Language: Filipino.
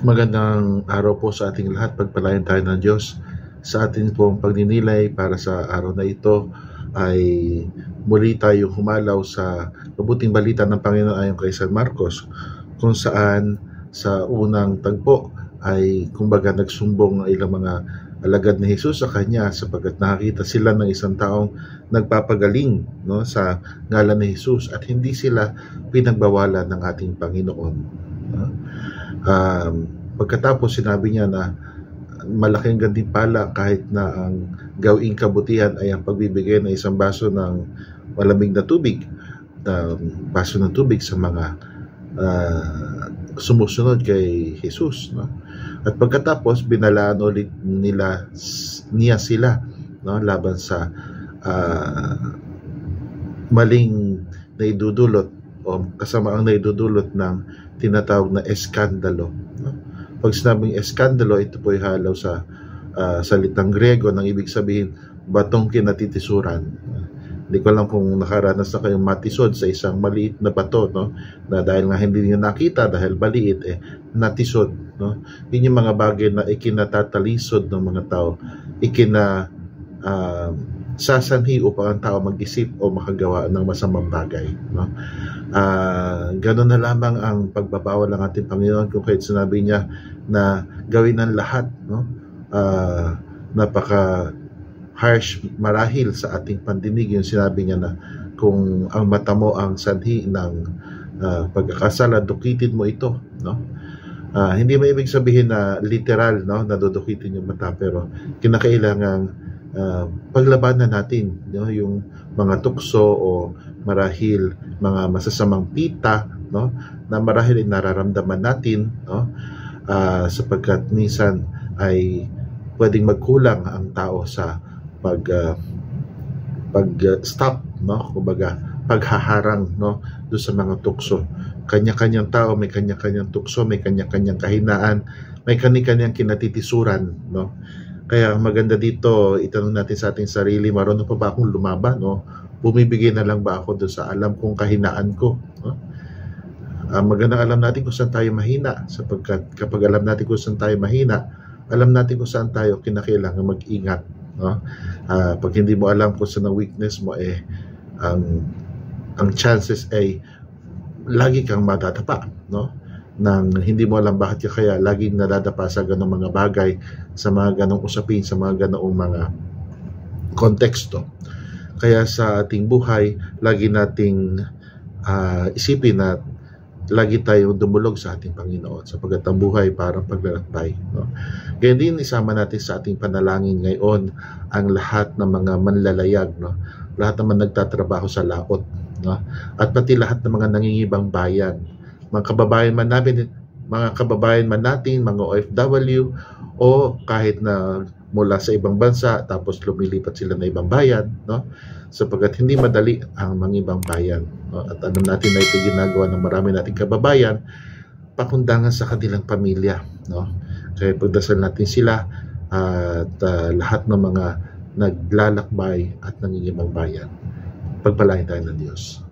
Magandang araw po sa ating lahat. Pagpalain tayo ng Diyos sa ating pong pagninilay para sa araw na ito ay muli tayong humalaw sa mabuting balita ng Panginoon ayon kay San Marcos, kung saan sa unang tagpo ay kumbaga nagsumbong ang ilang mga alagad ni Jesus sa kanya sapagkat nakakita sila ng isang taong nagpapagaling, no, sa ngalan ni Jesus at hindi sila pinagbawalan ng ating Panginoon. Pagkatapos sinabi niya na malaking gantimpala kahit na ang gawing kabutihan ay ang pagbibigay ng isang baso ng malamig na tubig, sa mga sumusunod kay Jesus, no? At pagkatapos binalaan ulit niya sila, no, laban sa maling naidudulot o kasamaang naidudulot ng tinatawag na eskandalo, no? Pag sinabing eskandalo, ito po ay halaw sa salitang Grego ng ibig sabihin batong kinatitisuran. Hindi ko alam kung nakaranas na kayong matisod sa isang maliit na bato, no, na dahil nga hindi niyo nakita dahil maliit, natisod, no? Yun yung mga bagay na ikinatatalysod ng mga tao, sasanhi upang ang tao mag-isip o makagawa ng masamang bagay, no? Ganun na lamang ang pagbabawal ng ating Panginoon, kung kahit sinabi niya na gawin ng lahat, no? Napaka harsh marahil sa ating pandinig yung sinabi niya na kung ang mata mo ang sanhi ng pagkakasala, dukitin mo ito, no? Hindi may ibig sabihin na literal, no, na dudukitin yung mata, pero kinakailangang paglabanan natin, no, yung mga tukso o marahil mga masasamang pita, no, na marahil ay nararamdaman natin, no, sapagkat minsan ay pwedeng magkulang ang tao sa pag-stop, no, kumbaga paghaharang, no, doon sa mga tukso. Kanya-kanyang tao may kanya-kanyang tukso, may kanya-kanyang kahinaan, may kanya-kanyang kinatitisuran, no. Kaya maganda dito, itanong natin sa ating sarili, marunong pa ba akong lumaban, no? Bumibigay na lang ba ako doon sa alam kong kahinaan ko, no? Magandang alam natin kung saan tayo mahina, sapagkat kapag alam natin kung saan tayo mahina, alam natin kung saan tayo kinakailangan mag-ingat, no? Pag hindi mo alam kung saan ang weakness mo, ang chances ay lagi kang madadapa, no? Nang hindi mo alam bakit kaya laging nadadapa sa ganong mga bagay, sa mga ganong usapin, sa mga ganong mga konteksto. Kaya sa ating buhay, lagi nating isipin na lagi tayong dumulog sa ating Panginoon, sapagkat ang buhay parang paglalakbay, no? Ganyan din isama natin sa ating panalangin ngayon ang lahat ng mga manlalayag, no? Lahat naman nagtatrabaho sa laot, no? At pati lahat ng mga nangingibang bayan, mga kababayan man natin, mga OFW, o kahit na mula sa ibang bansa tapos lumilipat sila na ibang bayan, no? Sapagkat hindi madali ang mga ibang bayan, no? At alam natin na ito ginagawa ng marami nating kababayan pakundangan sa kanilang pamilya, no? Kaya pagdasal natin sila at lahat ng mga naglalakbay at nangingibang bayan. Pagpalain tayo ng Diyos.